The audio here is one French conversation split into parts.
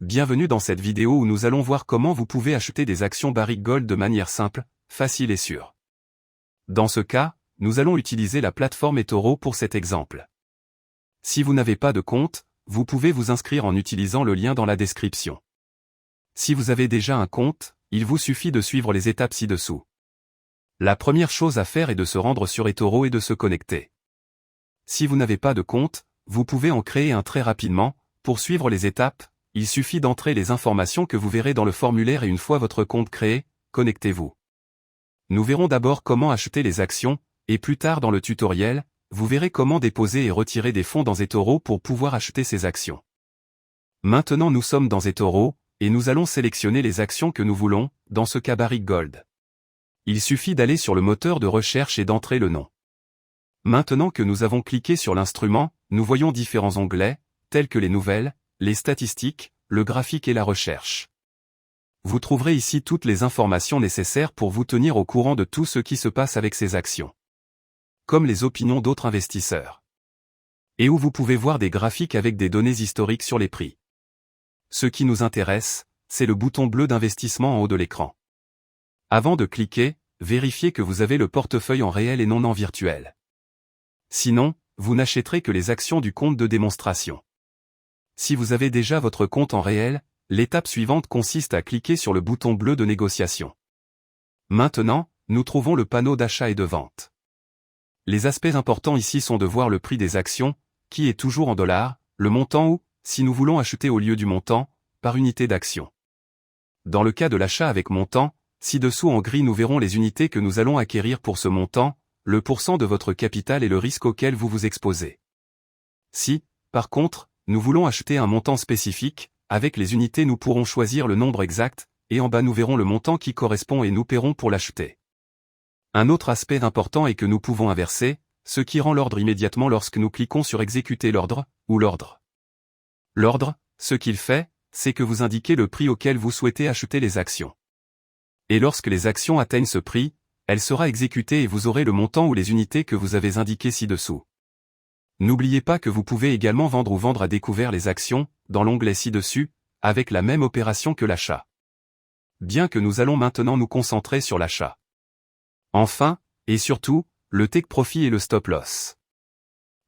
Bienvenue dans cette vidéo où nous allons voir comment vous pouvez acheter des actions Barrick Gold de manière simple, facile et sûre. Dans ce cas, nous allons utiliser la plateforme eToro pour cet exemple. Si vous n'avez pas de compte, vous pouvez vous inscrire en utilisant le lien dans la description. Si vous avez déjà un compte, il vous suffit de suivre les étapes ci-dessous. La première chose à faire est de se rendre sur eToro et de se connecter. Si vous n'avez pas de compte, vous pouvez en créer un très rapidement. Pour suivre les étapes, il suffit d'entrer les informations que vous verrez dans le formulaire et une fois votre compte créé, connectez-vous. Nous verrons d'abord comment acheter les actions, et plus tard dans le tutoriel, vous verrez comment déposer et retirer des fonds dans eToro pour pouvoir acheter ces actions. Maintenant nous sommes dans eToro, et nous allons sélectionner les actions que nous voulons, dans ce cas Barrick Gold. Il suffit d'aller sur le moteur de recherche et d'entrer le nom. Maintenant que nous avons cliqué sur l'instrument, nous voyons différents onglets, tels que les nouvelles, les statistiques, le graphique et la recherche. Vous trouverez ici toutes les informations nécessaires pour vous tenir au courant de tout ce qui se passe avec ces actions. Comme les opinions d'autres investisseurs. Et où vous pouvez voir des graphiques avec des données historiques sur les prix. Ce qui nous intéresse, c'est le bouton bleu d'investissement en haut de l'écran. Avant de cliquer, vérifiez que vous avez le portefeuille en réel et non en virtuel. Sinon, vous n'achèterez que les actions du compte de démonstration. Si vous avez déjà votre compte en réel, l'étape suivante consiste à cliquer sur le bouton bleu de négociation. Maintenant, nous trouvons le panneau d'achat et de vente. Les aspects importants ici sont de voir le prix des actions, qui est toujours en dollars, le montant ou, si nous voulons acheter au lieu du montant, par unité d'action. Dans le cas de l'achat avec montant, ci-dessous en gris nous verrons les unités que nous allons acquérir pour ce montant, le pourcent de votre capital et le risque auquel vous vous exposez. Si, par contre, nous voulons acheter un montant spécifique, avec les unités nous pourrons choisir le nombre exact, et en bas nous verrons le montant qui correspond et nous paierons pour l'acheter. Un autre aspect important est que nous pouvons inverser, ce qui rend l'ordre immédiatement lorsque nous cliquons sur exécuter l'ordre, ou l'ordre. L'ordre, ce qu'il fait, c'est que vous indiquez le prix auquel vous souhaitez acheter les actions. Et lorsque les actions atteignent ce prix, elle sera exécutée et vous aurez le montant ou les unités que vous avez indiquées ci-dessous. N'oubliez pas que vous pouvez également vendre ou vendre à découvert les actions, dans l'onglet ci-dessus, avec la même opération que l'achat. Bien que nous allons maintenant nous concentrer sur l'achat. Enfin, et surtout, le take profit et le stop loss.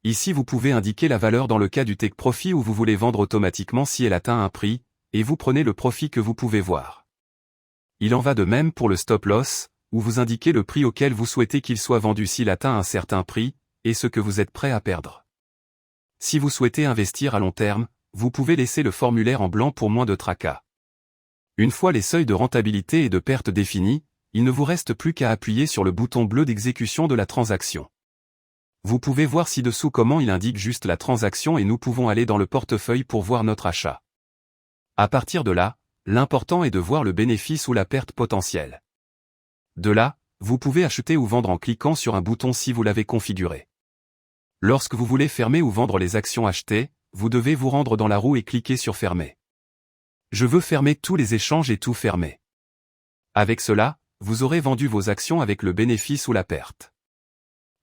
Ici vous pouvez indiquer la valeur dans le cas du take profit où vous voulez vendre automatiquement si elle atteint un prix, et vous prenez le profit que vous pouvez voir. Il en va de même pour le stop loss, où vous indiquez le prix auquel vous souhaitez qu'il soit vendu s'il atteint un certain prix, et ce que vous êtes prêt à perdre. Si vous souhaitez investir à long terme, vous pouvez laisser le formulaire en blanc pour moins de tracas. Une fois les seuils de rentabilité et de perte définis, il ne vous reste plus qu'à appuyer sur le bouton bleu d'exécution de la transaction. Vous pouvez voir ci-dessous comment il indique juste la transaction et nous pouvons aller dans le portefeuille pour voir notre achat. À partir de là, l'important est de voir le bénéfice ou la perte potentielle. De là, vous pouvez acheter ou vendre en cliquant sur un bouton si vous l'avez configuré. Lorsque vous voulez fermer ou vendre les actions achetées, vous devez vous rendre dans la roue et cliquer sur Fermer. Je veux fermer tous les échanges et tout fermer. Avec cela, vous aurez vendu vos actions avec le bénéfice ou la perte.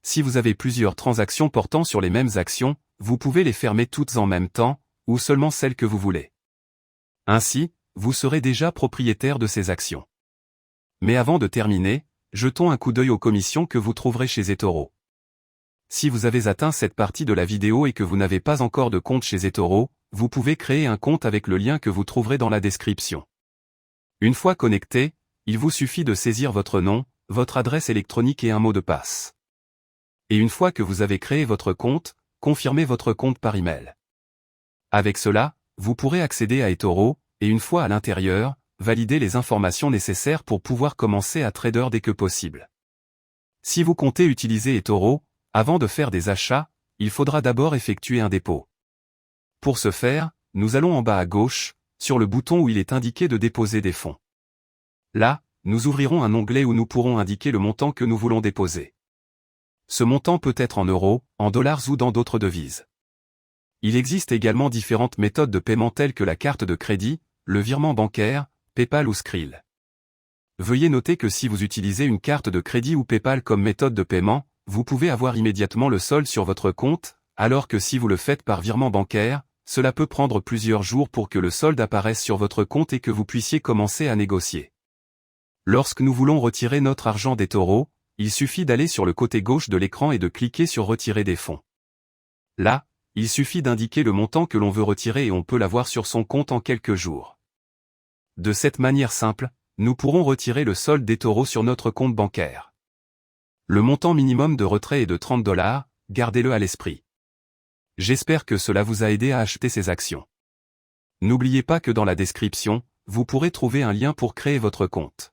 Si vous avez plusieurs transactions portant sur les mêmes actions, vous pouvez les fermer toutes en même temps, ou seulement celles que vous voulez. Ainsi, vous serez déjà propriétaire de ces actions. Mais avant de terminer, jetons un coup d'œil aux commissions que vous trouverez chez eToro. Si vous avez atteint cette partie de la vidéo et que vous n'avez pas encore de compte chez eToro, vous pouvez créer un compte avec le lien que vous trouverez dans la description. Une fois connecté, il vous suffit de saisir votre nom, votre adresse électronique et un mot de passe. Et une fois que vous avez créé votre compte, confirmez votre compte par email. Avec cela, vous pourrez accéder à eToro, et une fois à l'intérieur, valider les informations nécessaires pour pouvoir commencer à trader dès que possible. Si vous comptez utiliser eToro, avant de faire des achats, il faudra d'abord effectuer un dépôt. Pour ce faire, nous allons en bas à gauche, sur le bouton où il est indiqué de déposer des fonds. Là, nous ouvrirons un onglet où nous pourrons indiquer le montant que nous voulons déposer. Ce montant peut être en euros, en dollars ou dans d'autres devises. Il existe également différentes méthodes de paiement telles que la carte de crédit, le virement bancaire, PayPal ou Skrill. Veuillez noter que si vous utilisez une carte de crédit ou PayPal comme méthode de paiement, vous pouvez avoir immédiatement le solde sur votre compte, alors que si vous le faites par virement bancaire, cela peut prendre plusieurs jours pour que le solde apparaisse sur votre compte et que vous puissiez commencer à négocier. Lorsque nous voulons retirer notre argent d'eToro, il suffit d'aller sur le côté gauche de l'écran et de cliquer sur Retirer des fonds. Là, il suffit d'indiquer le montant que l'on veut retirer et on peut l'avoir sur son compte en quelques jours. De cette manière simple, nous pourrons retirer le solde d'eToro sur notre compte bancaire. Le montant minimum de retrait est de 30 $, gardez-le à l'esprit. J'espère que cela vous a aidé à acheter ces actions. N'oubliez pas que dans la description, vous pourrez trouver un lien pour créer votre compte.